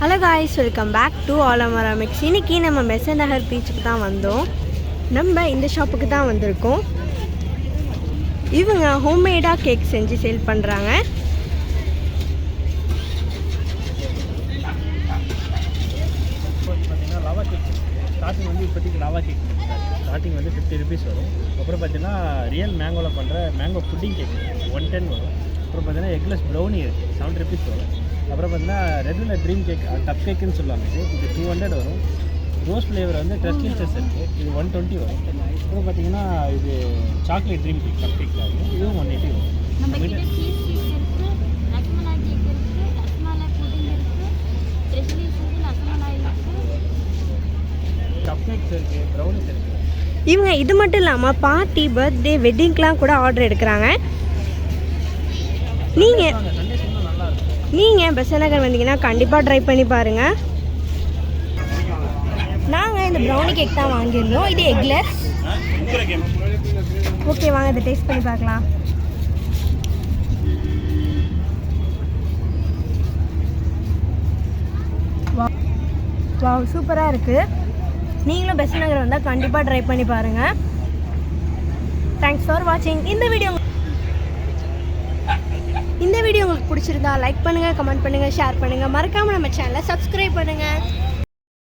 Hello guys, welcome back to Aalamara mix. இன்றைக்கி நம்ம பெசன்ட் நகர் பீச்சுக்கு தான் வந்தோம். நம்ம இந்த ஷாப்புக்கு தான் வந்திருக்கோம். இவங்க ஹோம்மேடாக கேக் செஞ்சு சேல் பண்ணுறாங்க. பார்த்தீங்கன்னா லவா கேக் ஸ்டார்டிங் வந்து இப்போதைக்கு லவா கேக் ஸ்டார்டிங் வந்து 50 ருபீஸ் வரும். அப்புறம் பார்த்தீங்கன்னா ரியல் மேங்கோவில் பண்ணுற மேங்கோ புட்டிங் கேக் 110 வரும். அப்புறம் பார்த்தீங்கன்னா எக்லெஸ் ப்ரௌனி இருக்குது 70 ருபீஸ் வரும். அப்புறம் பார்த்தீங்கன்னா ரெகுலர் ட்ரீம் கேக் டப் கேக்குன்னு சொல்லுவாங்க. இது 200 வரும். ரோஸ் ஃப்ளேவர் வந்து ட்ரஸ்டில்சஸ் இருக்குது, இது 120 வரும். அப்புறம் பார்த்தீங்கன்னா இது chocolate dream cake cup cake தான், இதுவும் 180 வரும். கப் கேக்ஸ் இருக்குது, ப்ரௌனிஸ் இருக்குது. இவங்க இது மட்டும் இல்லாமல் பார்ட்டி, பர்த்டே, வெட்டிங்க்கெலாம் கூட ஆர்டர் எடுக்கிறாங்க. நீங்கள் பெசன்ட் நகர் வந்தீங்கன்னா கண்டிப்பாக ட்ரை பண்ணி பாருங்கள். நாங்கள் இந்த ப்ரௌனி கேக் தான் வாங்கியிருந்தோம். இது எக்லெஸ். ஓகே, வாங்க இதை டேஸ்ட் பண்ணி பார்க்கலாம். வாவ், சூப்பராக இருக்குது. நீங்களும் பெசன்ட் நகர் வந்தால் கண்டிப்பாக ட்ரை பண்ணி பாருங்கள். தேங்க்ஸ் ஃபார் வாட்சிங். இந்த வீடியோ உங்களுக்கு பிடிச்சிருந்தா லைக் பண்ணுங்கள், கமெண்ட் பண்ணுங்கள், ஷேர் பண்ணுங்கள். மறக்காமல் நம்ம சேனலை சப்ஸ்கிரைப் பண்ணுங்கள்.